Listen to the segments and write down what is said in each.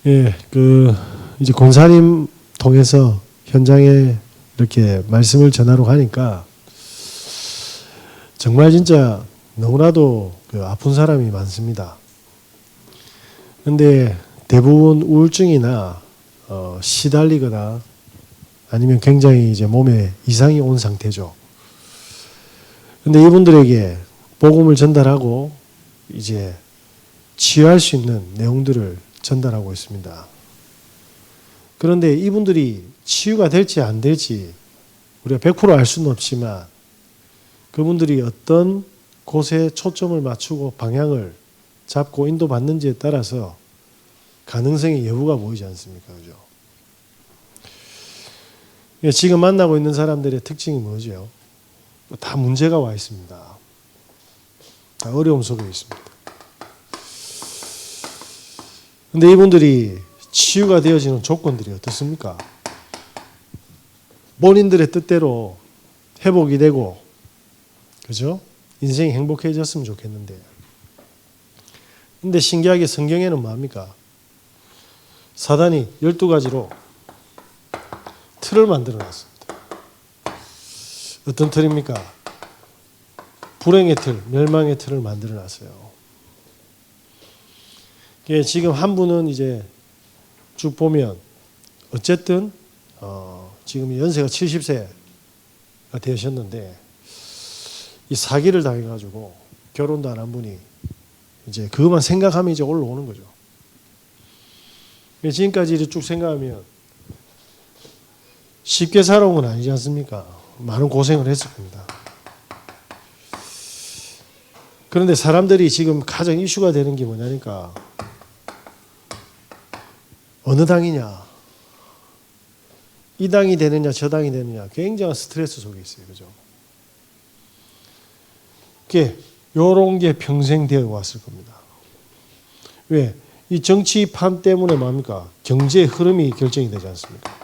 예, 이제 권사님 통해서 현장에 이렇게 말씀을 전하러 가니까 정말 진짜 너무나도 아픈 사람이 많습니다. 근데 대부분 우울증이나 시달리거나 아니면 굉장히 이제 몸에 이상이 온 상태죠. 근데 이분들에게 복음을 전달하고 이제 치유할 수 있는 내용들을 전달하고 있습니다. 그런데 이분들이 치유가 될지 안 될지 우리가 100% 알 수는 없지만 그분들이 어떤 곳에 초점을 맞추고 방향을 잡고 인도받는지에 따라서 가능성의 여부가 보이지 않습니까? 그죠? 지금 만나고 있는 사람들의 특징이 뭐죠? 다 문제가 와 있습니다. 다 어려움 속에 있습니다. 근데 이분들이 치유가 되어지는 조건들이 어떻습니까? 본인들의 뜻대로 회복이 되고, 그죠? 인생이 행복해졌으면 좋겠는데. 근데 신기하게 성경에는 뭡니까? 사단이 12가지로 틀을 만들어 놨습니다. 어떤 틀입니까? 불행의 틀, 멸망의 틀을 만들어 놨어요. 지금 한 분은 이제 쭉 보면 어쨌든 지금 연세가 70세가 되셨는데 이 사기를 당해가지고 결혼도 안 한 분이 이제 그것만 생각하면 이제 올라오는 거죠. 지금까지 쭉 생각하면 쉽게 살아온 건 아니지 않습니까? 많은 고생을 했을 겁니다. 그런데 사람들이 지금 가장 이슈가 되는 게 뭐냐니까 어느 당이냐, 이 당이 되느냐 저 당이 되느냐 굉장한 스트레스 속에 있어요. 그죠? 이런 게 평생 되어 왔을 겁니다. 왜? 이 정치판 때문에 뭡니까? 경제의 흐름이 결정이 되지 않습니까?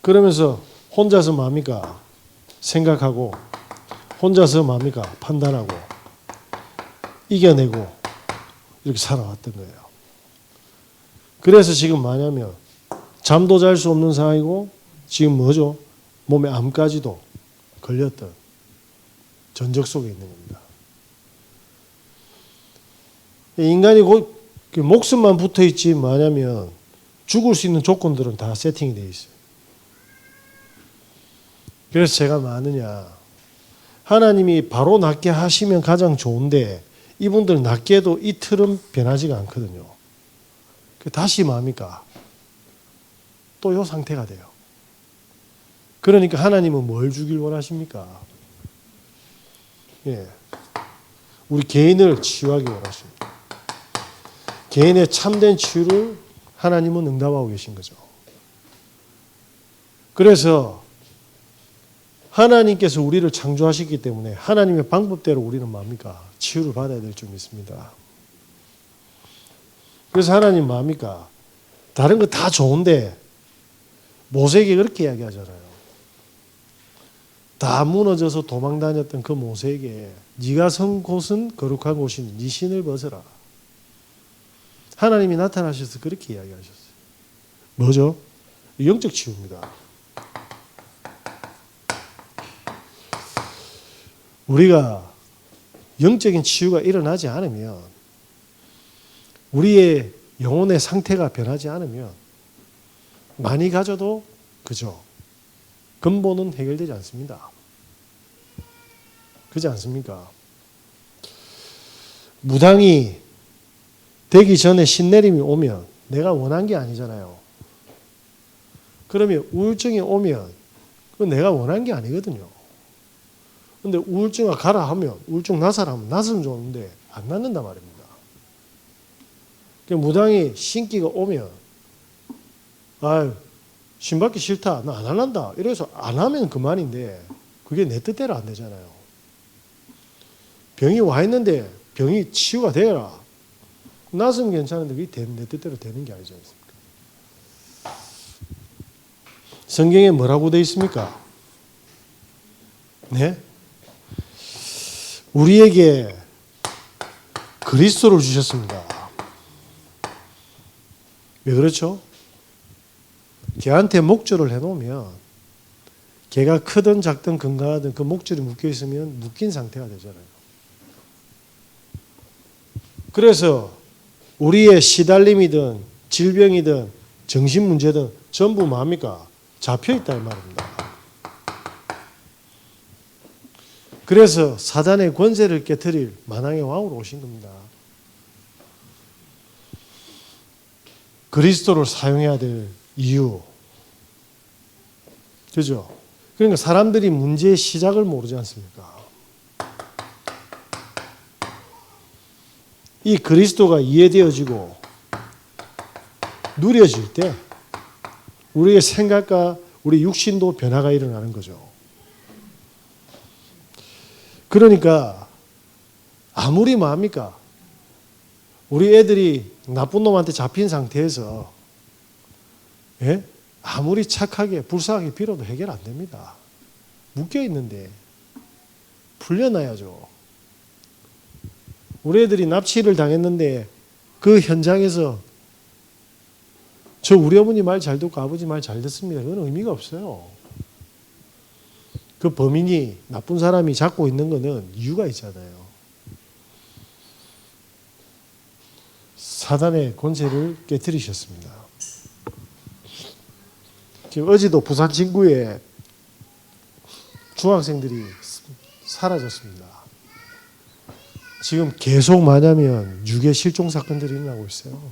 그러면서 혼자서 뭡니까? 생각하고 혼자서 뭡니까? 판단하고 이겨내고 이렇게 살아왔던 거예요. 그래서 지금 뭐냐면 잠도 잘 수 없는 상황이고 지금 뭐죠? 몸에 암까지도 걸렸던 전적 속에 있는 겁니다. 인간이 목숨만 붙어 있지 뭐냐면 죽을 수 있는 조건들은 다 세팅이 되어 있어요. 그래서 제가 뭐하느냐, 하나님이 바로 낫게 하시면 가장 좋은데 이분들 낫게 해도 이 틀은 변하지가 않거든요. 다시 뭡니까? 또 이 상태가 돼요. 그러니까 하나님은 뭘 주길 원하십니까? 예, 우리 개인을 치유하기 원하십니다. 개인의 참된 치유를 하나님은 응답하고 계신 거죠. 그래서 하나님께서 우리를 창조하셨기 때문에 하나님의 방법대로 우리는 뭡니까? 치유를 받아야 될 줄 믿습니다. 그래서 하나님 뭡니까? 다른 거 다 좋은데 모세에게 그렇게 이야기하잖아요. 다 무너져서 도망 다녔던 그 모세에게 네가 선 곳은 거룩한 곳이니 네 신을 벗어라. 하나님이 나타나셔서 그렇게 이야기하셨어요. 뭐죠? 영적 치유입니다. 우리가 영적인 치유가 일어나지 않으면 우리의 영혼의 상태가 변하지 않으면 많이 가져도 그죠? 근본은 해결되지 않습니다. 그렇지 않습니까? 무당이 되기 전에 신내림이 오면 내가 원한 게 아니잖아요. 그러면 우울증이 오면 그건 내가 원한 게 아니거든요. 근데 우울증을 가라 하면 우울증 나사라면 났으면 좋은데 안 낫는단 말입니다. 무당이 신기가 오면 신받기 싫다. 나 안 할란다. 이래서 안 하면 그만인데 그게 내 뜻대로 안 되잖아요. 병이 와 있는데 병이 치유가 되어라. 났으면 괜찮은데 그게 내 뜻대로 되는 게 아니지 않습니까? 성경에 뭐라고 되어 있습니까? 네? 우리에게 그리스도를 주셨습니다. 왜 그렇죠? 개한테 목줄을 해놓으면 개가 크든 작든 건강하든 그 목줄이 묶여 있으면 묶인 상태가 되잖아요. 그래서 우리의 시달림이든 질병이든 정신 문제든 전부 뭡니까? 잡혀있다 이 말입니다. 그래서 사단의 권세를 깨트릴 만왕의 왕으로 오신 겁니다. 그리스도를 사용해야 될 이유. 그죠? 그러니까 사람들이 문제의 시작을 모르지 않습니까? 이 그리스도가 이해되어지고 누려질 때 우리의 생각과 우리 육신도 변화가 일어나는 거죠. 그러니까 아무리 뭐합니까? 우리 애들이 나쁜 놈한테 잡힌 상태에서 아무리 착하게 불쌍하게 빌어도 해결 안 됩니다. 묶여 있는데 풀려나야죠. 우리 애들이 납치를 당했는데 그 현장에서 저 우리 어머니 말 잘 듣고 아버지 말 잘 듣습니다. 그건 의미가 없어요. 그 범인이 나쁜 사람이 잡고 있는 거는 이유가 있잖아요. 사단의 권세를 깨뜨리셨습니다. 지금 어제도 부산 진구에 중학생들이 사라졌습니다. 지금 계속 뭐냐면 유괴 실종 사건들이 일어나고 있어요.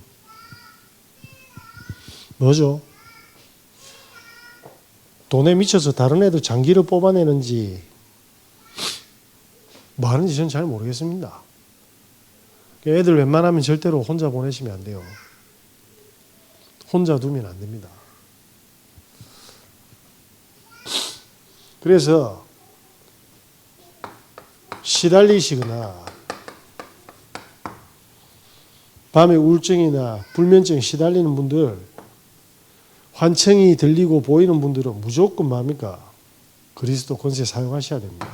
뭐죠? 돈에 미쳐서 다른 애들 장기를 뽑아내는지 뭐 하는지 저는 잘 모르겠습니다. 애들 웬만하면 절대로 혼자 보내시면 안 돼요. 혼자 두면 안 됩니다. 그래서 시달리시거나 밤에 우울증이나 불면증 시달리는 분들, 환청이 들리고 보이는 분들은 무조건 뭡니까? 그리스도 권세 사용하셔야 됩니다.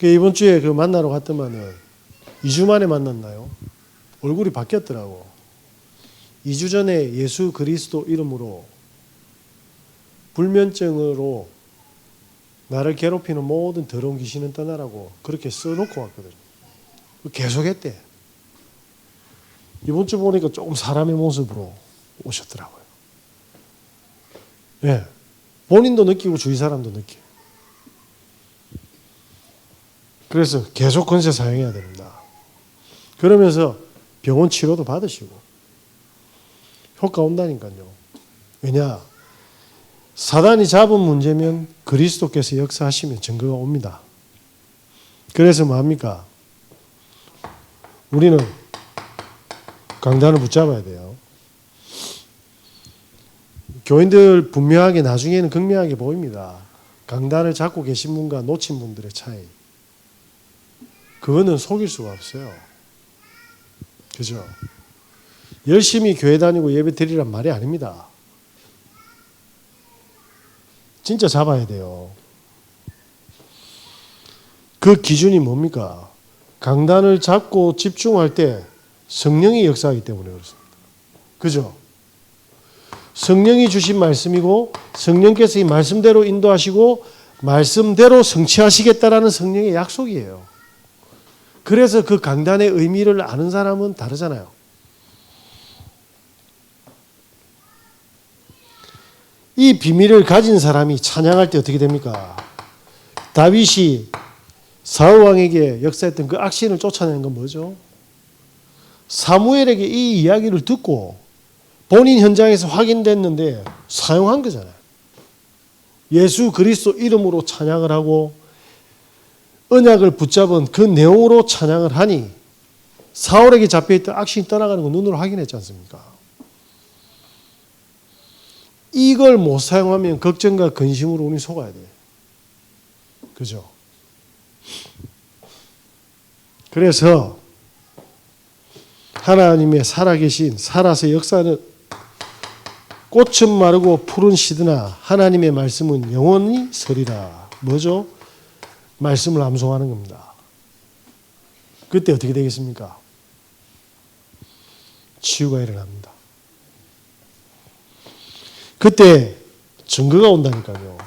이번 주에 그 만나러 갔더만은 2주 만에 만났나요? 얼굴이 바뀌었더라고. 2주 전에 예수 그리스도 이름으로 불면증으로 나를 괴롭히는 모든 더러운 귀신은 떠나라고 그렇게 써놓고 왔거든요. 계속했대. 이번 주 보니까 조금 사람의 모습으로 오셨더라고요. 예. 본인도 느끼고 주위 사람도 느껴요. 그래서 계속 권세 사용해야 됩니다. 그러면서 병원 치료도 받으시고 효과 온다니까요. 왜냐? 사단이 잡은 문제면 그리스도께서 역사하시면 증거가 옵니다. 그래서 뭐합니까? 우리는 강단을 붙잡아야 돼요. 교인들 분명하게 나중에는 극명하게 보입니다. 강단을 잡고 계신 분과 놓친 분들의 차이. 그거는 속일 수가 없어요. 그죠? 열심히 교회 다니고 예배 드리란 말이 아닙니다. 진짜 잡아야 돼요. 그 기준이 뭡니까? 강단을 잡고 집중할 때 성령이 역사하기 때문에 그렇습니다. 그죠? 성령이 주신 말씀이고 성령께서 이 말씀대로 인도하시고 말씀대로 성취하시겠다라는 성령의 약속이에요. 그래서 그 강단의 의미를 아는 사람은 다르잖아요. 이 비밀을 가진 사람이 찬양할 때 어떻게 됩니까? 다윗이 사울 왕에게 역사했던 그 악신을 쫓아내는 건 뭐죠? 사무엘에게 이 이야기를 듣고 본인 현장에서 확인됐는데 사용한 거잖아요. 예수 그리스도 이름으로 찬양을 하고 언약을 붙잡은 그 내용으로 찬양을 하니 사울에게 잡혀있던 악신이 떠나가는 거 눈으로 확인했지 않습니까? 이걸 못 사용하면 걱정과 근심으로 우리 속아야 돼. 그죠? 그래서 하나님의 살아계신 살아서 역사는 꽃은 마르고 푸른 시드나 하나님의 말씀은 영원히 서리라. 뭐죠? 말씀을 암송하는 겁니다. 그때 어떻게 되겠습니까? 치유가 일어납니다. 그때 증거가 온다니까요.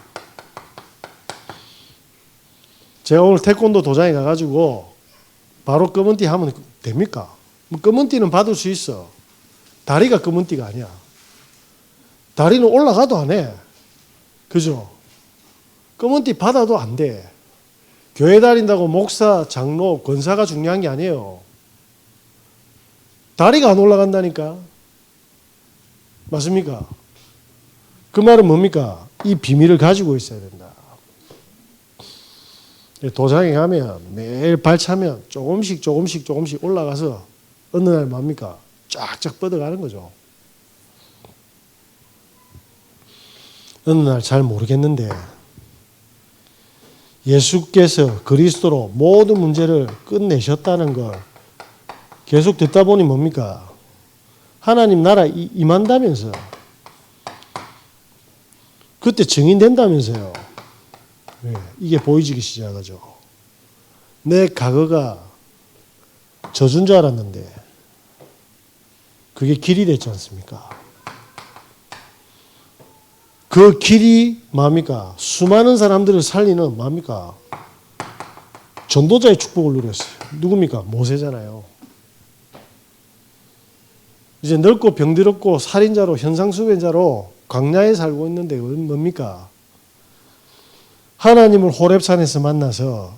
제가 오늘 태권도 도장에 가가지고 바로 검은띠 하면 됩니까? 검은띠는 받을 수 있어. 다리가 검은띠가 아니야. 다리는 올라가도 안 해. 그죠? 검은띠 받아도 안 돼. 교회 다닌다고 목사, 장로, 권사가 중요한 게 아니에요. 다리가 안 올라간다니까. 맞습니까? 그 말은 뭡니까? 이 비밀을 가지고 있어야 된다. 도장에 가면 매일 발차면 조금씩 올라가서 어느 날 뭡니까? 쫙쫙 뻗어가는 거죠. 어느 날 잘 모르겠는데 예수께서 그리스도로 모든 문제를 끝내셨다는 걸 계속 듣다 보니 뭡니까? 하나님 나라 임한다면서. 그때 증인된다면서요. 네, 이게 보이지기 시작하죠. 내 과거가 저준 줄 알았는데 그게 길이 됐지 않습니까? 그 길이 뭡니까? 수많은 사람들을 살리는 뭡니까? 전도자의 축복을 누렸어요. 누굽니까? 모세잖아요. 이제 늙고 병들었고 살인자로 현상수배자로 광야에 살고 있는데 뭡니까? 하나님을 호렙산에서 만나서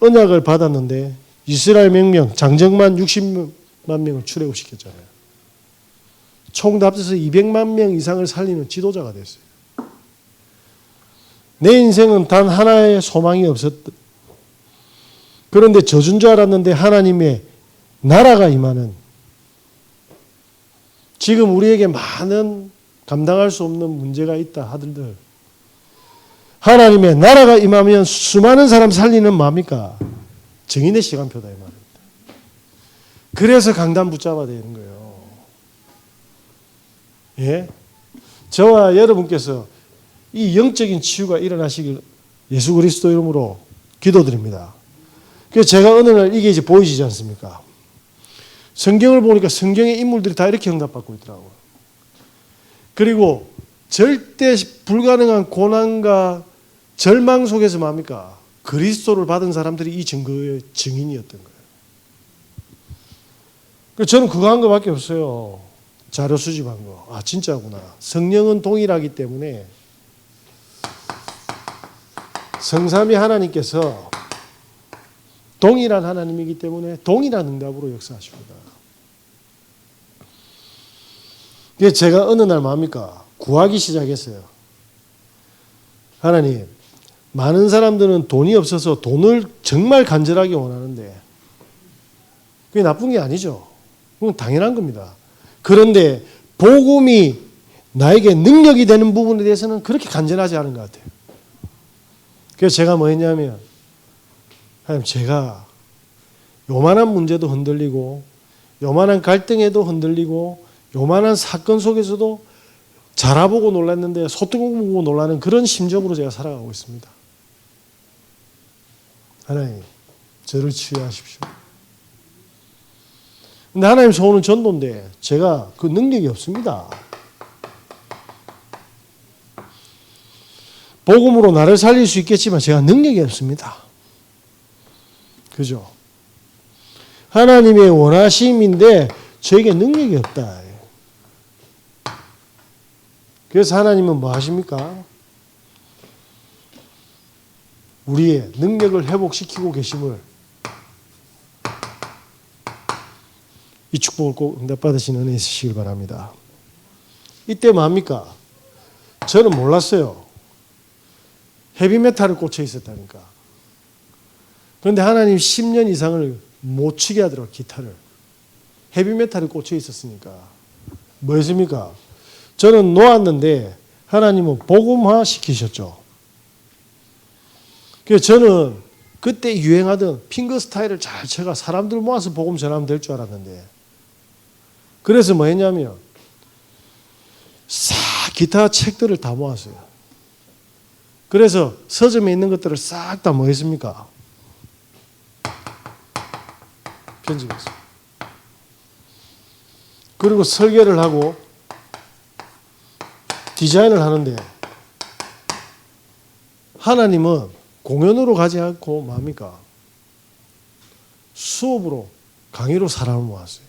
언약을 받았는데 이스라엘 명령 장정만 60만 명을 출애굽시켰잖아요. 총 합쳐서 200만 명 이상을 살리는 지도자가 됐어요. 내 인생은 단 하나의 소망이 없었다. 그런데 저준 줄 알았는데 하나님의 나라가 임하는, 지금 우리에게 많은 감당할 수 없는 문제가 있다 하들들 하나님의 나라가 임하면 수많은 사람 살리는 뭡니까? 증인의 시간표다 이 말입니다. 그래서 강단 붙잡아야 되는 거예요. 예? 저와 여러분께서 이 영적인 치유가 일어나시길 예수 그리스도 이름으로 기도드립니다. 그래서 제가 어느 날 이게 이제 보이지 않습니까? 성경을 보니까 성경의 인물들이 다 이렇게 응답받고 있더라고요. 그리고 절대 불가능한 고난과 절망 속에서 뭡니까? 그리스도를 받은 사람들이 이 증거의 증인이었던 거예요. 그래서 저는 그거 한 거밖에 없어요. 자료 수집한 거. 아, 진짜구나. 성령은 동일하기 때문에 성삼위 하나님께서 동일한 하나님이기 때문에 동일한 응답으로 역사하십니다. 그래서 제가 어느 날 뭡니까? 구하기 시작했어요. 하나님, 많은 사람들은 돈이 없어서 돈을 정말 간절하게 원하는데 그게 나쁜 게 아니죠. 그건 당연한 겁니다. 그런데 복음이 나에게 능력이 되는 부분에 대해서는 그렇게 간절하지 않은 것 같아요. 그래서 제가 뭐 했냐면, 하나님, 제가 요만한 문제도 흔들리고 요만한 갈등에도 흔들리고 요만한 사건 속에서도 자라보고 놀랐는데 소뚜껑 보고 놀라는 그런 심정으로 제가 살아가고 있습니다. 하나님, 저를 치유하십시오. 근데 하나님 소원은 전도인데 제가 그 능력이 없습니다. 복음으로 나를 살릴 수 있겠지만 제가 능력이 없습니다. 그죠? 하나님의 원하심인데 저에게 능력이 없다. 그래서 하나님은 뭐 하십니까? 우리의 능력을 회복시키고 계심을, 이 축복을 꼭 응답받으시는 은혜 있으시길 바랍니다. 이때 뭡니까? 저는 몰랐어요. 헤비메탈을 꽂혀 있었다니까. 그런데 하나님 10년 이상을 못 치게 하더라고요. 기타를. 헤비메탈이 꽂혀 있었으니까. 뭐였습니까? 저는 놓았는데 하나님은 복음화 시키셨죠. 그래서 저는 그때 유행하던 핑거 스타일을 잘 쳐가 사람들 모아서 복음 전하면 될 줄 알았는데, 그래서 뭐 했냐면 싹 기타 책들을 다 모았어요. 그래서 서점에 있는 것들을 싹 다 뭐 했습니까? 편집해서. 그리고 설계를 하고 디자인을 하는데 하나님은 공연으로 가지 않고 뭡니까? 수업으로 강의로 사람을 모았어요.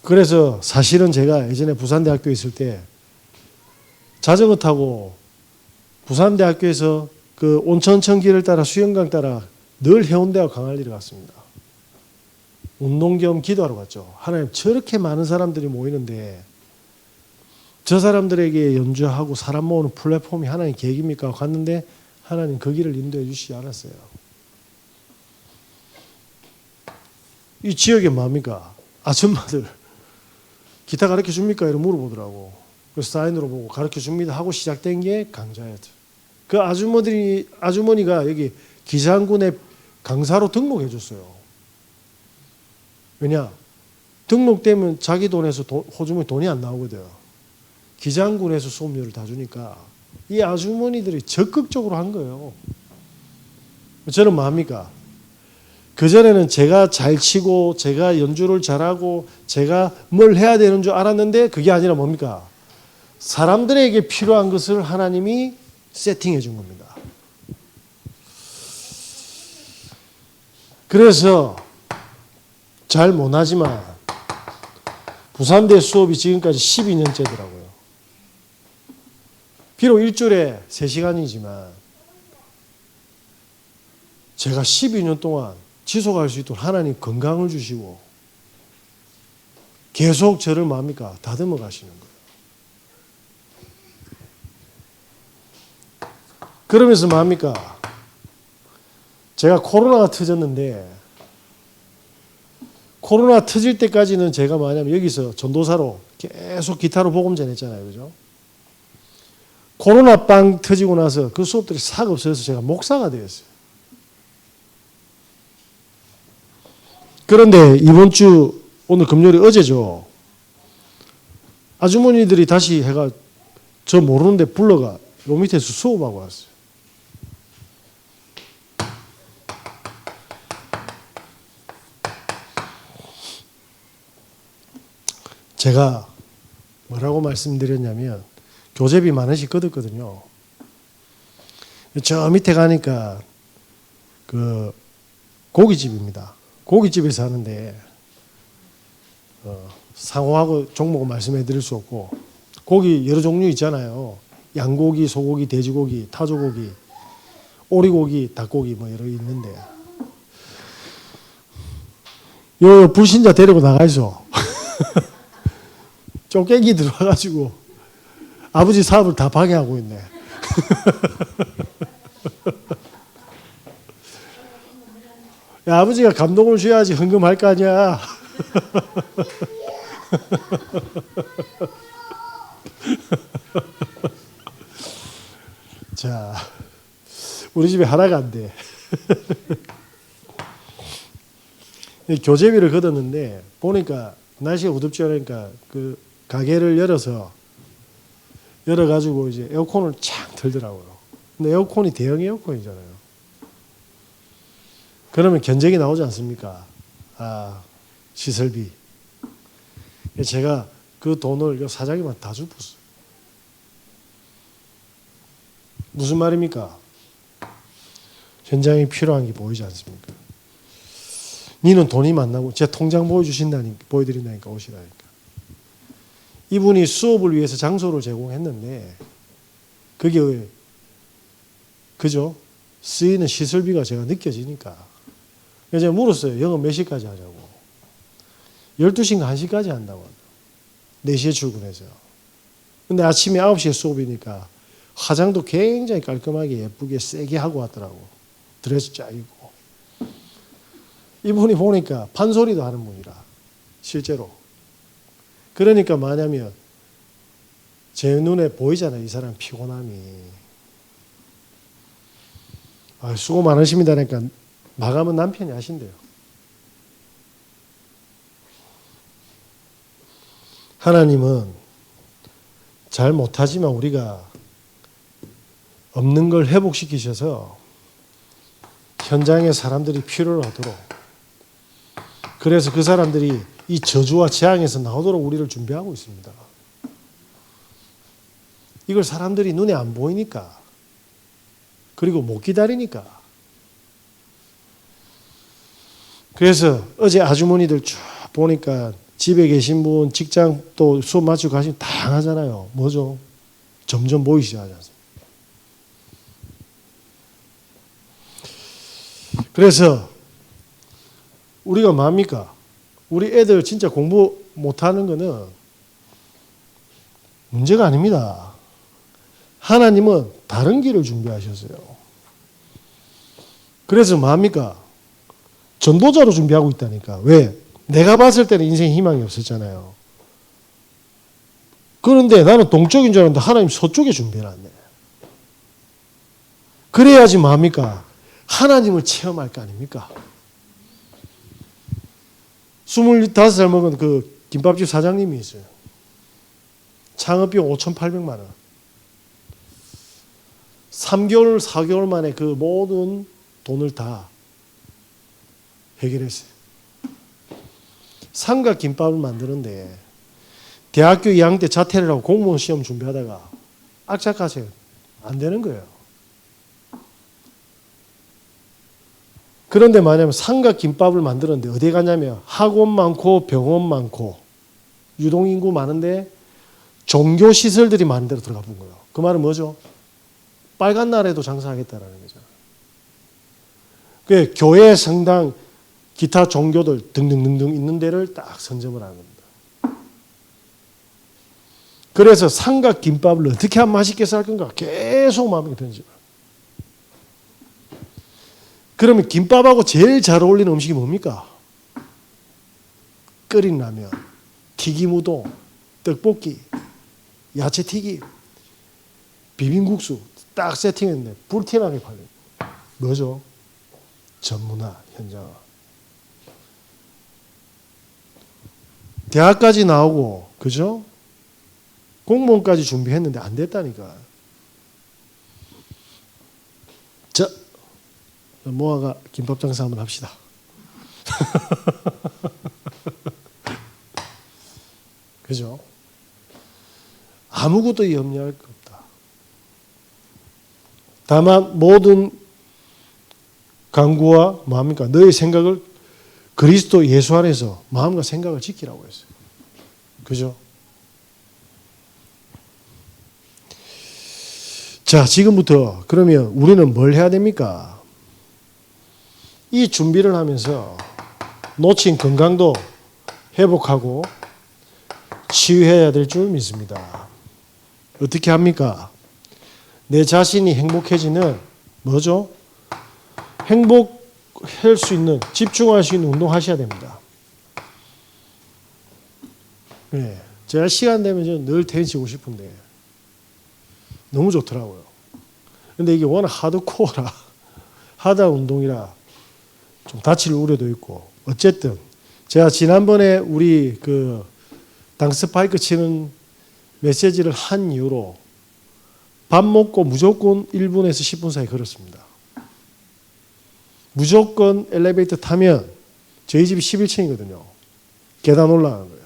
그래서 사실은 제가 예전에 부산대학교에 있을 때 자전거 타고 부산대학교에서 그 온천천길을 따라 수영강 따라 늘 해운대와 강할리를 갔습니다. 운동 겸 기도하러 갔죠. 하나님, 저렇게 많은 사람들이 모이는데 저 사람들에게 연주하고 사람 모으는 플랫폼이 하나님 계획입니까? 갔는데 하나님 그 길을 인도해 주시지 않았어요. 이 지역에 뭡니까? 아줌마들 기타 가르쳐 줍니까? 이러고 물어보더라고. 그래서 사인으로 보고 가르쳐 줍니다 하고 시작된 게 강좌였죠. 그 아주머니가 여기 기장군에 강사로 등록해 줬어요. 왜냐? 등록되면 자기 돈에서 호주머니 돈이 안 나오거든. 기장군에서 수업료를 다 주니까 이 아주머니들이 적극적으로 한 거예요. 저는 뭐합니까? 그전에는 제가 잘 치고 제가 연주를 잘하고 제가 뭘 해야 되는 줄 알았는데 그게 아니라 뭡니까? 사람들에게 필요한 것을 하나님이 세팅해 준 겁니다. 그래서 잘 못하지만 부산대 수업이 지금까지 12년째더라고요. 비록 일주일에 3시간이지만 제가 12년 동안 지속할 수 있도록 하나님 건강을 주시고 계속 저를 뭡니까? 다듬어 가시는 거예요. 그러면서 뭡니까? 제가 코로나가 터졌는데 코로나 터질 때까지는 제가 뭐냐면 여기서 전도사로 계속 기타로 복음 전했잖아요. 그죠? 코로나 빵 터지고 나서 그 수업들이 싹 없어져서 제가 목사가 되었어요. 그런데 이번 주 오늘 금요일이 어제죠. 아주머니들이 다시 해가 저 모르는데 불러가 요 밑에서 수업하고 왔어요. 제가 뭐라고 말씀드렸냐면 교재비 만 원씩 걷었거든요. 저 밑에 가니까 그 고깃집입니다. 고깃집에서 하는데 상호하고 종목은 말씀해 드릴 수 없고 고기 여러 종류 있잖아요. 양고기, 소고기, 돼지고기, 타조고기, 오리고기, 닭고기 뭐 여러 있는데 요 불신자 데리고 나가있어. 쪼개기 들어와가지고 아버지 사업을 다 방해하고 있네. 야, 아버지가 감동을 줘야지 헌금할 거 아니야. 자, 우리 집에 하나가 안 돼. 교재비를 걷었는데 보니까 날씨가 우습지 않으니까 그 가게를 열어가지고 이제 에어컨을 착 틀더라고요. 근데 에어컨이 대형 에어컨이잖아요. 그러면 견적이 나오지 않습니까? 아, 시설비. 제가 그 돈을 사장님한테 다 줬어요. 무슨 말입니까? 현장에 필요한 게 보이지 않습니까? 니는 돈이 많나고 제 통장 보여드린다니까 오시라니까. 이분이 수업을 위해서 장소를 제공했는데 그게 그죠? 쓰이는 시설비가 제가 느껴지니까. 그래서 제가 물었어요. 영업 몇 시까지 하자고. 12시인가 1시까지 한다고. 4시에 출근해서. 근데 아침에 9시에 수업이니까 화장도 굉장히 깔끔하게 예쁘게 세게 하고 왔더라고. 드레스 쫙 입고. 이분이 보니까 판소리도 하는 분이라. 실제로. 그러니까 뭐냐면 제 눈에 보이잖아요. 이 사람 피곤함이. 아, 수고 많으십니다. 그러니까 마감은 남편이 하신대요. 하나님은 잘 못하지만 우리가 없는 걸 회복시키셔서 현장에 사람들이 필요로 하도록, 그래서 그 사람들이 이 저주와 재앙에서 나오도록 우리를 준비하고 있습니다. 이걸 사람들이 눈에 안 보이니까, 그리고 못 기다리니까. 그래서 어제 아주머니들 쭉 보니까 집에 계신 분, 직장 또 수업 마치고 가시면 다양하잖아요. 뭐죠? 점점 보이기 시작하지 않습니까? 그래서 우리가 뭡니까? 우리 애들 진짜 공부 못하는 거는 문제가 아닙니다. 하나님은 다른 길을 준비하셨어요. 그래서 뭡니까? 전도자로 준비하고 있다니까. 왜? 내가 봤을 때는 인생에 희망이 없었잖아요. 그런데 나는 동쪽인 줄 알았는데 하나님 서쪽에 준비해놨네. 그래야지 뭡니까? 하나님을 체험할 거 아닙니까? 25살 먹은 그 김밥집 사장님이 있어요. 창업비용 5,800만 원. 3개월, 4개월 만에 그 모든 돈을 다 해결했어요. 삼각김밥을 만드는데 대학교 2학년 때 자퇴를 하고 공무원 시험 준비하다가 악착같이 안 되는 거예요. 그런데 만약에 삼각김밥을 만드는데 어디에 가냐면 학원 많고 병원 많고 유동인구 많은데 종교시설들이 많은 데로 들어가 본 거예요. 그 말은 뭐죠? 빨간 날에도 장사하겠다라는 거죠. 그 교회, 성당, 기타 종교들 등등등등 있는 데를 딱 선점을 하는 겁니다. 그래서 삼각김밥을 어떻게 하면 맛있게 쌀 건가 계속 마음이 편집을. 그러면 김밥하고 제일 잘 어울리는 음식이 뭡니까? 끓인 라면, 튀김 우동, 떡볶이, 야채튀김, 비빔국수 딱 세팅했는데 불티나게 팔려요. 뭐죠? 전문화, 현장화. 대학까지 나오고, 그죠? 공무원까지 준비했는데 안 됐다니까. 자, 모아가 김밥 장사 한번 합시다. 그죠? 아무것도 염려할 거 없다. 다만 모든 강구와 뭡니까? 너의 생각을 그리스도 예수 안에서 마음과 생각을 지키라고 했어요. 그죠? 자, 지금부터 그러면 우리는 뭘 해야 됩니까? 이 준비를 하면서 놓친 건강도 회복하고 치유해야 될 줄 믿습니다. 어떻게 합니까? 내 자신이 행복해지는 뭐죠? 행복할 수 있는, 집중할 수 있는 운동하셔야 됩니다. 네, 제가 시간 되면 늘 테니스 치고 싶은데 너무 좋더라고요. 근데 이게 워낙 하드코어라 하드한 운동이라 좀 다칠 우려도 있고, 어쨌든 제가 지난번에 우리 그 당스파이크 치는 메시지를 한 이후로 밥 먹고 무조건 1분에서 10분 사이 걸었습니다. 무조건 엘리베이터 타면 저희 집이 11층이거든요. 계단 올라가는 거예요.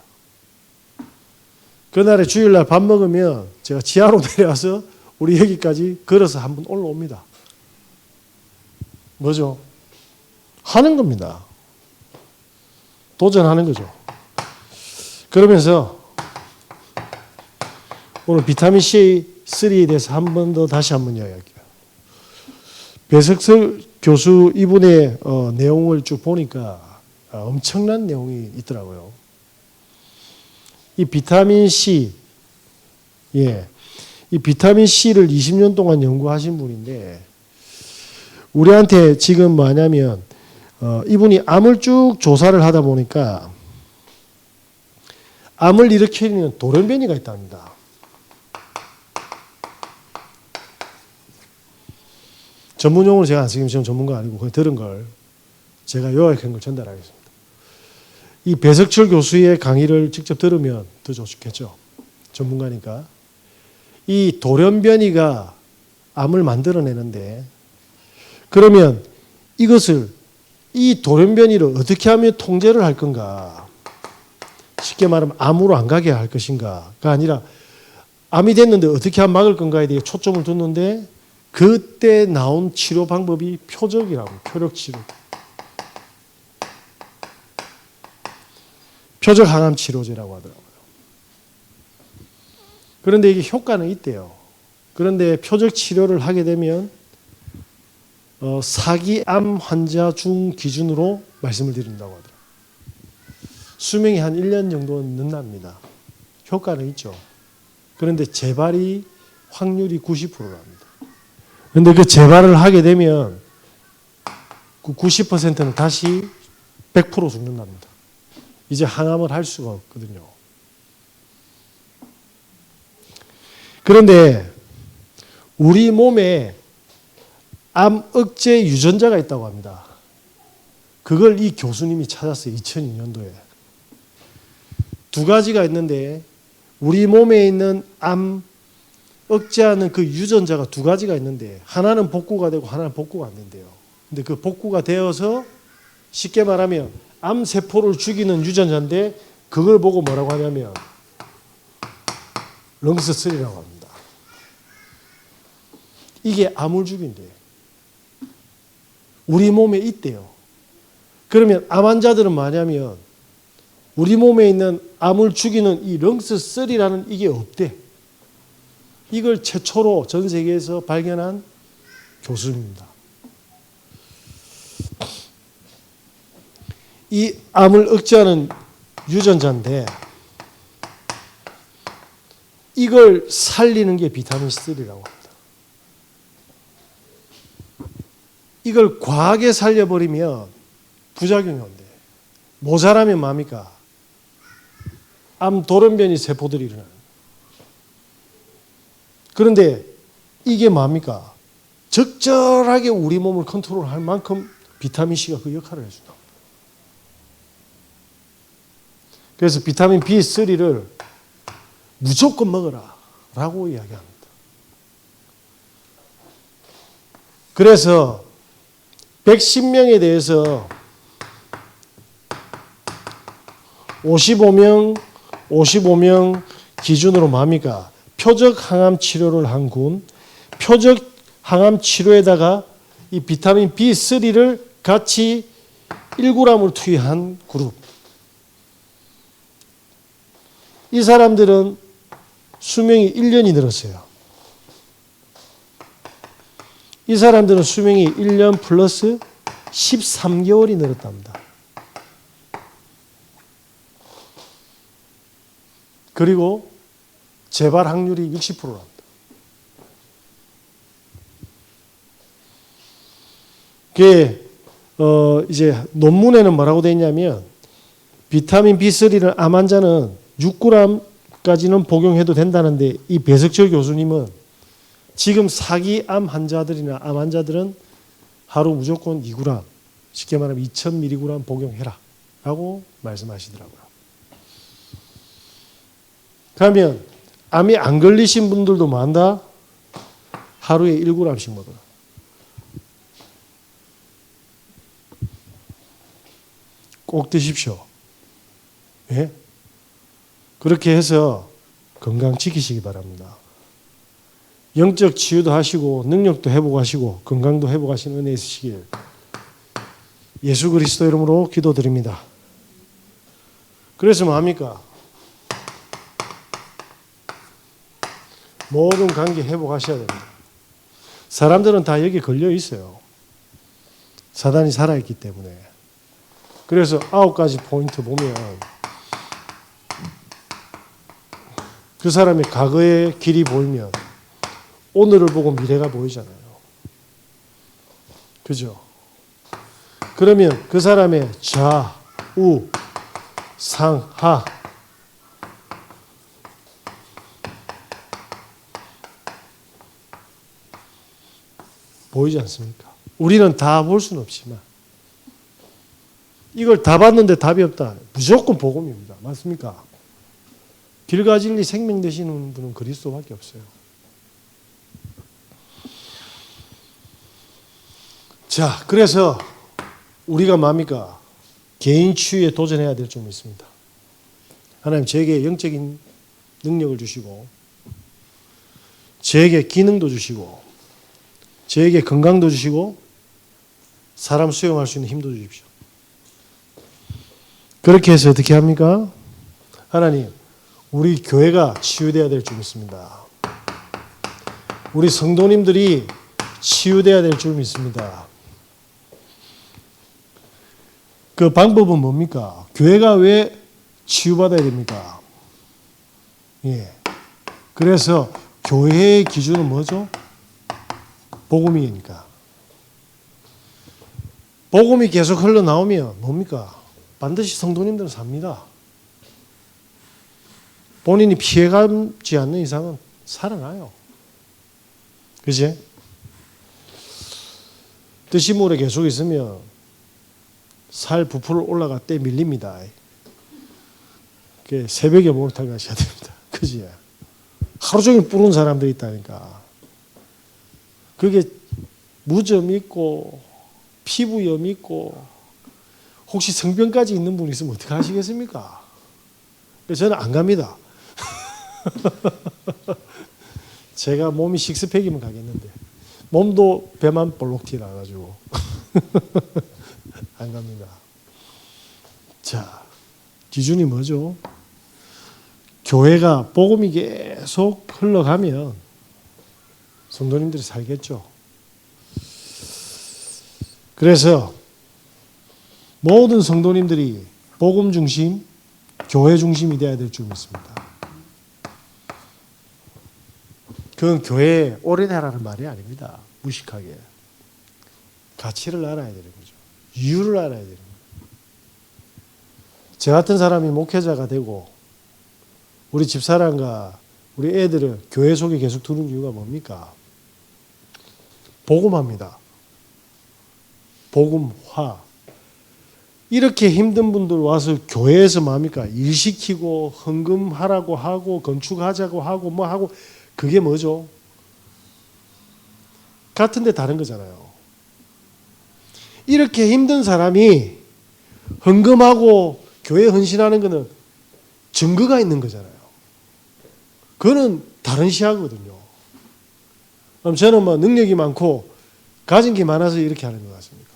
그날에 주일날 밥 먹으면 제가 지하로 내려와서 우리 여기까지 걸어서 한 번 올라옵니다. 뭐죠? 하는 겁니다. 도전하는 거죠. 그러면서 오늘 비타민 C3에 대해서 한 번 더 다시 한번 이야기할게요. 배석설 교수 이분의 내용을 쭉 보니까 엄청난 내용이 있더라고요. 이 비타민 C, 이 비타민 C를 20년 동안 연구하신 분인데, 우리한테 지금 뭐냐면 이분이 암을 쭉 조사를 하다 보니까 암을 일으키는 돌연변이가 있답니다. 전문용어로 제가 안 쓰기면 전문가 아니고 그냥 들은 걸 제가 요약한 걸 전달하겠습니다. 이 배석철 교수의 강의를 직접 들으면 더 좋겠죠. 전문가니까. 이 돌연변이가 암을 만들어내는데, 그러면 이 돌연변이를 어떻게 하면 통제를 할 건가? 쉽게 말하면 암으로 안 가게 할 것인가가 아니라 암이 됐는데 어떻게 하면 막을 건가에 대해 초점을 뒀는데 그때 나온 치료 방법이 표적이라고, 표적치료. 표적 항암 치료제라고 하더라고요. 그런데 이게 효과는 있대요. 그런데 표적 치료를 하게 되면 사기암 환자 중 기준으로 말씀을 드린다고 하더라고요. 수명이 한 1년 정도는 는답니다. 효과는 있죠. 그런데 재발이 확률이 90%랍니다. 그런데 그 재발을 하게 되면 그 90%는 다시 100% 죽는답니다. 이제 항암을 할 수가 없거든요. 그런데 우리 몸에 암 억제 유전자가 있다고 합니다. 그걸 이 교수님이 찾았어요. 2002년도에. 두 가지가 있는데 우리 몸에 있는 암 억제하는 그 유전자가 두 가지가 있는데 하나는 복구가 되고 하나는 복구가 안 된대요. 근데 그 복구가 되어서 쉽게 말하면 암세포를 죽이는 유전자인데 그걸 보고 뭐라고 하냐면 렁스3라고 합니다. 이게 암을 죽인대요. 우리 몸에 있대요. 그러면 암 환자들은 뭐냐면 우리 몸에 있는 암을 죽이는 이 렁스3라는 이게 없대. 이걸 최초로 전 세계에서 발견한 교수입니다. 이 암을 억제하는 유전자인데 이걸 살리는 게 비타민 C3라고 합니다. 이걸 과하게 살려버리면 부작용이 온대. 모자라면 뭡니까? 암 돌연변이 세포들이 일어나는. 그런데 이게 뭡니까? 적절하게 우리 몸을 컨트롤할 만큼 비타민C가 그 역할을 해준다. 그래서 비타민 B3를 무조건 먹어라 라고 이야기합니다. 그래서 110명에 대해서 55명 기준으로 뭡니까? 표적 항암 치료를 한 군, 표적 항암 치료에다가 이 비타민 B3를 같이 1g을 투여한 그룹. 이 사람들은 수명이 1년이 늘었어요. 이 사람들은 수명이 1년 플러스 13개월이 늘었답니다. 그리고 재발 확률이 60%랍니다. 그게 이제 논문에는 뭐라고 되어 있냐면 비타민 B3를 암 환자는 6g까지는 복용해도 된다는데 이 배석철 교수님은 지금 사기암 환자들이나 암 환자들은 하루 무조건 2g, 쉽게 말하면 2000mg 복용해라 라고 말씀하시더라고요. 그러면 암이 안 걸리신 분들도 많다. 하루에 1g씩 먹어라. 꼭 드십시오. 예? 그렇게 해서 건강 지키시기 바랍니다. 영적 치유도 하시고 능력도 회복하시고 건강도 회복하시는 은혜 있으시길 예수 그리스도 이름으로 기도드립니다. 그래서 뭐합니까? 모든 관계 회복하셔야 됩니다. 사람들은 다 여기 걸려 있어요. 사단이 살아있기 때문에. 그래서 9가지 포인트 보면 그 사람의 과거의 길이 보이면 오늘을 보고 미래가 보이잖아요. 그죠? 그러면 그 사람의 좌우 상하 보이지 않습니까? 우리는 다 볼 수는 없지만 이걸 다 봤는데 답이 없다. 무조건 복음입니다. 맞습니까? 길과 진리 생명 되시는 분은 그리스도밖에 없어요. 자, 그래서 우리가 뭡니까? 개인 치유에 도전해야 될 점이 있습니다. 하나님 저에게 영적인 능력을 주시고 저에게 기능도 주시고 저에게 건강도 주시고 사람 수용할 수 있는 힘도 주십시오. 그렇게 해서 어떻게 합니까? 하나님, 우리 교회가 치유되어야 될 줄 믿습니다. 우리 성도님들이 치유되어야 될 줄 믿습니다. 그 방법은 뭡니까? 교회가 왜 치유받아야 됩니까? 예. 그래서 교회의 기준은 뭐죠? 복음이니까. 복음이 계속 흘러나오면 뭡니까? 반드시 성도님들은 삽니다. 본인이 피해가지 않는 이상은 살아나요. 그치? 뜻이 물에 계속 있으면 살 부풀어 올라갈 때 밀립니다. 새벽에 목욕탕 가셔야 됩니다. 그지? 하루 종일 뿌는 사람들이 있다니까. 그게 무좀 있고 피부염 있고 혹시 성병까지 있는 분이 있으면 어떻게 하시겠습니까? 저는 안 갑니다. 제가 몸이 식스팩이면 가겠는데 몸도 배만 볼록 튀어나가지고 안 갑니다. 자, 기준이 뭐죠? 교회가 복음이 계속 흘러가면 성도님들이 살겠죠. 그래서 모든 성도님들이 복음 중심, 교회 중심이 되어야 될 줄 믿습니다. 그건 교회에 오래되라는 말이 아닙니다. 무식하게. 가치를 알아야 되는 거죠. 이유를 알아야 되는 거죠. 저 같은 사람이 목회자가 되고 우리 집사람과 우리 애들을 교회 속에 계속 두는 이유가 뭡니까? 복음화입니다. 복음화. 이렇게 힘든 분들 와서 교회에서 뭡니까? 일 시키고 헌금하라고 하고 건축하자고 하고 뭐 하고 그게 뭐죠? 같은데 다른 거잖아요. 이렇게 힘든 사람이 헌금하고 교회 헌신하는 거는 증거가 있는 거잖아요. 그거는 다른 시야거든요. 그럼 저는 뭐 능력이 많고 가진 게 많아서 이렇게 하는 것 같습니까?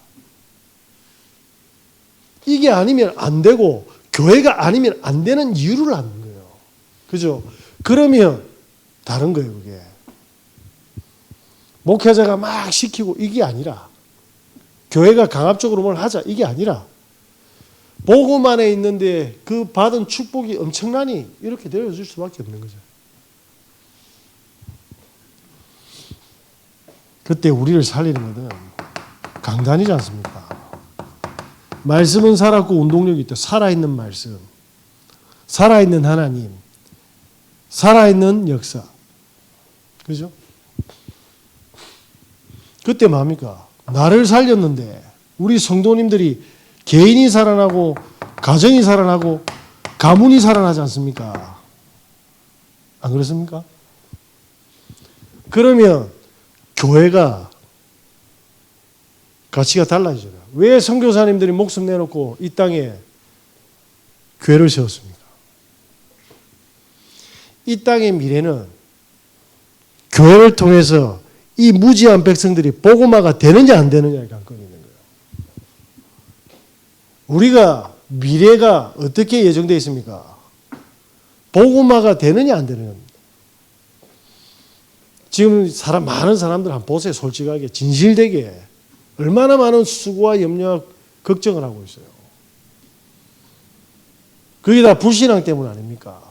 이게 아니면 안 되고 교회가 아니면 안 되는 이유를 아는 거예요. 그죠? 그러면 다른 거예요, 그게. 목회자가 막 시키고 이게 아니라 교회가 강압적으로 뭘 하자 이게 아니라 복음 안에 있는데 그 받은 축복이 엄청나니 이렇게 내려줄 수밖에 없는 거죠. 그때 우리를 살리는 것은 강단이지 않습니까? 말씀은 살았고 운동력이 있다. 살아있는 말씀, 살아있는 하나님, 살아있는 역사. 그죠? 그때 뭡니까? 나를 살렸는데 우리 성도님들이 개인이 살아나고 가정이 살아나고 가문이 살아나지 않습니까? 안 그렇습니까? 그러면 교회가 가치가 달라지잖아요. 왜 선교사님들이 목숨 내놓고 이 땅에 교회를 세웠습니까? 이 땅의 미래는 교회를 통해서 이 무지한 백성들이 복음화가 되느냐 안 되느냐의 관건이 있는 거예요. 우리가 미래가 어떻게 예정되어 있습니까? 복음화가 되느냐 안 되느냐. 지금 많은 사람들 한번 보세요. 솔직하게 진실되게 얼마나 많은 수고와 염려와 걱정을 하고 있어요. 그게 다 불신앙 때문 아닙니까?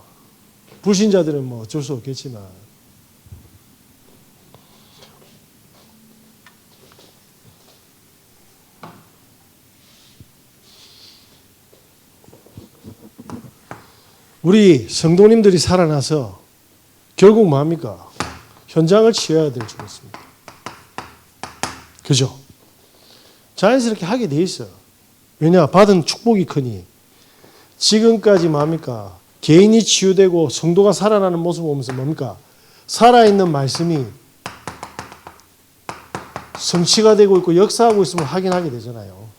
불신자들은 뭐 어쩔 수 없겠지만 우리 성도님들이 살아나서 결국 뭡니까? 현장을 치유해야 될 줄 믿습니다. 그죠? 자연스럽게 하게 돼 있어요. 왜냐? 받은 축복이 크니. 지금까지 뭡니까? 개인이 치유되고 성도가 살아나는 모습을 보면서 뭡니까? 살아있는 말씀이 성취가 되고 있고 역사하고 있음을 확인하게 되잖아요.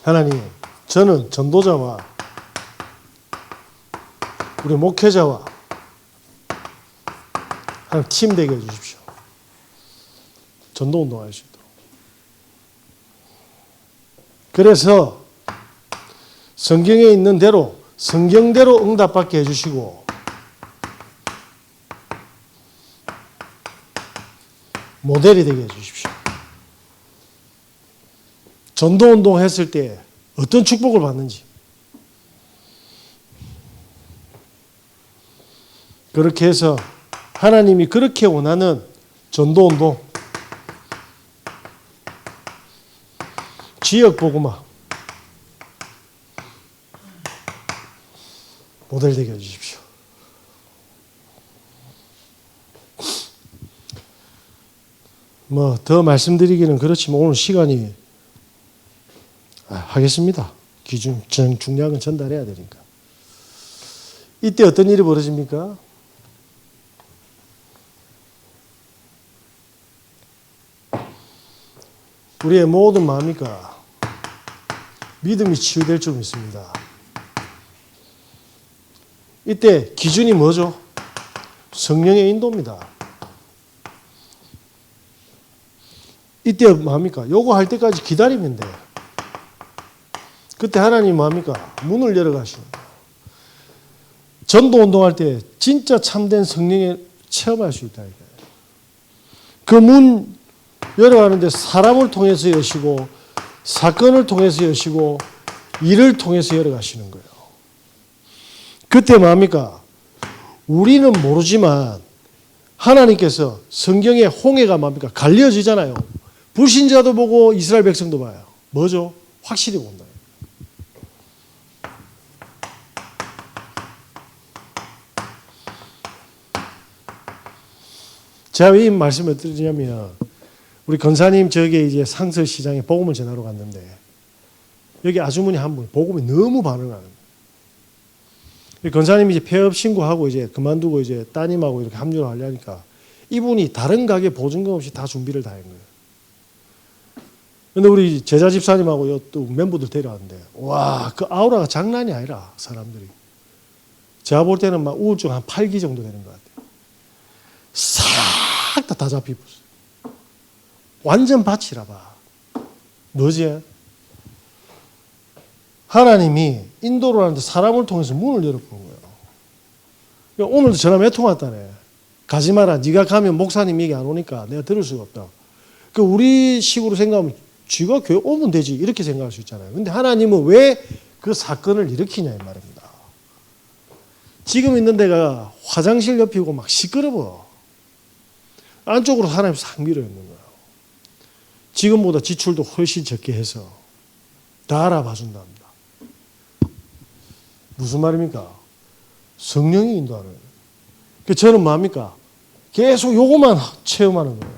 하나님, 저는 전도자와 우리 목회자와 한 팀 되게 해주십시오. 전도 운동할 수 있도록. 그래서 성경에 있는 대로 성경대로 응답받게 해주시고 모델이 되게 해주십시오. 전도 운동 했을 때 어떤 축복을 받는지 그렇게 해서 하나님이 그렇게 원하는 전도 운동, 지역 복음화 모델 되게 해주십시오. 뭐 더 말씀드리기는 그렇지만 오늘 시간이 하겠습니다. 기준 중량은 전달해야 되니까. 이때 어떤 일이 벌어집니까? 우리의 모든 마음이니까 믿음이 치유될 줄 믿습니다. 이때 기준이 뭐죠? 성령의 인도입니다. 이때 뭐합니까? 요거 할 때까지 기다리면 돼. 그때 하나님 뭐합니까? 문을 열어가시는 거예요. 전도 운동할 때 진짜 참된 성령의 체험할 수 있다. 그 문 열어가는데 사람을 통해서 여시고 사건을 통해서 여시고 일을 통해서 열어가시는 거예요. 그때 뭐합니까? 우리는 모르지만 하나님께서 성경의 홍해가 뭡니까? 갈려지잖아요. 불신자도 보고 이스라엘 백성도 봐요. 뭐죠? 확실히 본다. 제가 왜 이 말씀을 드리냐면 우리 권사님 저기 이제 상서시장에 복음을 전하러 갔는데 여기 아주머니 한 분 복음에 너무 반응하는 거예요. 권사님이 이제 폐업 신고하고 이제 그만두고 이제 따님하고 이렇게 합류를 하려니까 이분이 다른 가게 보증금 없이 다 준비를 다 한 거예요. 근데 우리 제자 집사님하고 또 멤버들 데려왔는데 와, 그 아우라가 장난이 아니라 사람들이. 제가 볼 때는 막 우울증 한 8기 정도 되는 것 같아요. 싹 다 잡히었어요. 완전 밭이라 봐. 뭐지? 하나님이 인도를 하는데 사람을 통해서 문을 열어본 거예요. 오늘도 전화 몇 통 왔다네. 가지 마라. 네가 가면 목사님 얘기 안 오니까 내가 들을 수가 없다. 그 우리 식으로 생각하면 쥐가 교회 오면 되지 이렇게 생각할 수 있잖아요. 근데 하나님은 왜 그 사건을 일으키냐 이 말입니다. 지금 있는 데가 화장실 옆이고 막 시끄러워. 안쪽으로 사람이 싹 밀어 있는 거예요. 지금보다 지출도 훨씬 적게 해서 다 알아봐 준답니다. 무슨 말입니까? 성령이 인도하는 거예요. 그래서 저는 뭐합니까? 계속 요것만 체험하는 거예요.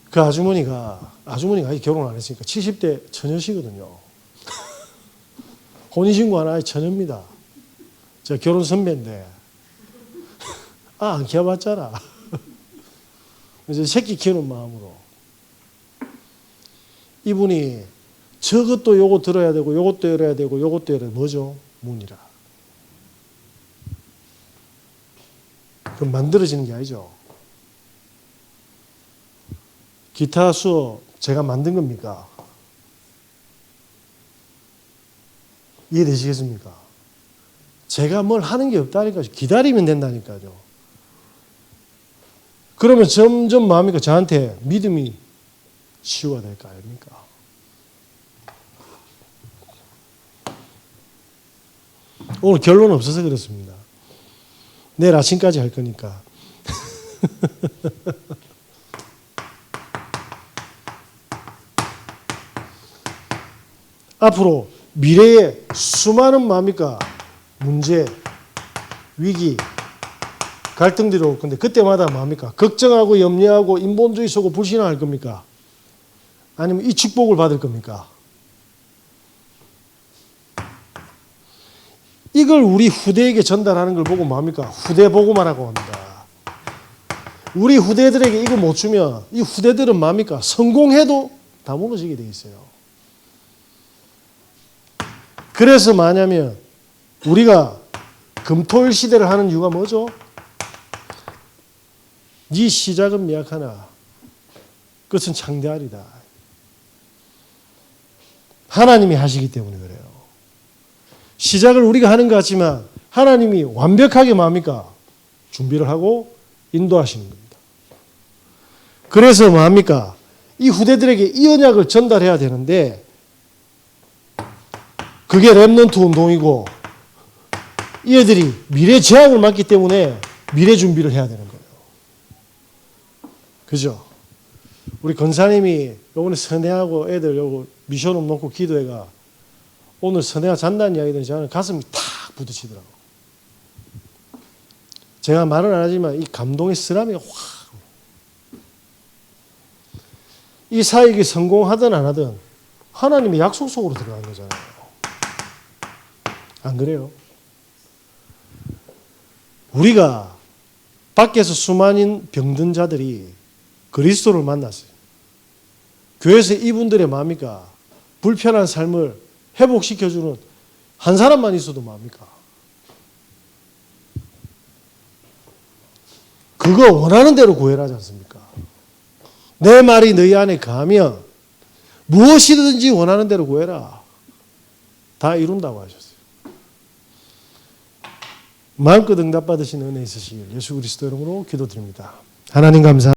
그 아주머니가 아직 결혼 안 했으니까 70대 처녀시거든요. 혼인신고 하나에 처녀입니다. 제가 결혼 선배인데 안 키워봤잖아. 이제 새끼 키우는 마음으로 이분이 저것도 요거 들어야 되고 요것도 열어야 되고 요것도 열어야 되고 뭐죠? 문이라. 그럼 만들어지는 게 아니죠. 기타 수업 제가 만든 겁니까? 이해되시겠습니까? 제가 뭘 하는 게 없다니까요. 기다리면 된다니까요. 그러면 점점 마음이니까 저한테 믿음이 치유가 될 거 아닙니까? 오늘 결론 없어서 그렇습니다. 내일 아침까지 할 거니까. 앞으로 미래에 수많은 뭡니까? 문제, 위기, 갈등들이 올 건데 그때마다 뭡니까? 걱정하고 염려하고 인본주의 속고 불신할 겁니까? 아니면 이 축복을 받을 겁니까? 이걸 우리 후대에게 전달하는 걸 보고 뭡니까? 후대 보고만 하고 합니다. 우리 후대들에게 이거 못 주면 이 후대들은 뭡니까? 성공해도 다 무너지게 돼 있어요. 그래서 뭐냐면 우리가 금토일 시대를 하는 이유가 뭐죠? 네 시작은 미약하나 끝은 창대하리다. 하나님이 하시기 때문에 그래요. 시작을 우리가 하는 것 같지만 하나님이 완벽하게 뭡니까? 준비를 하고 인도하시는 겁니다. 그래서 뭐합니까? 이 후대들에게 이 언약을 전달해야 되는데 그게 렘넌트 운동이고 이 애들이 미래 재앙을 맞기 때문에 미래 준비를 해야 되는 거예요. 그죠? 우리 권사님이 요번에 선회하고 애들 요거 미션업 놓고 기도회가 오늘 선회가 잔다는 이야기 들으니 저는 가슴이 탁 부딪히더라고요. 제가 말은 안 하지만 이 감동의 쓰나미가 확. 이 사역이 성공하든 안 하든 하나님의 약속 속으로 들어간 거잖아요. 안 그래요? 우리가 밖에서 수많은 병든 자들이 그리스도를 만났어요. 교회에서 이분들의 뭡니까? 불편한 삶을 회복시켜주는 한 사람만 있어도 뭡니까? 그거 원하는 대로 구해라 하지 않습니까? 내 말이 너희 안에 가면 무엇이든지 원하는 대로 구해라. 다 이룬다고 하셨어요. 마음껏 응답받으신 은혜 있으시길 예수 그리스도 이름으로 기도드립니다. 하나님 감사합니다.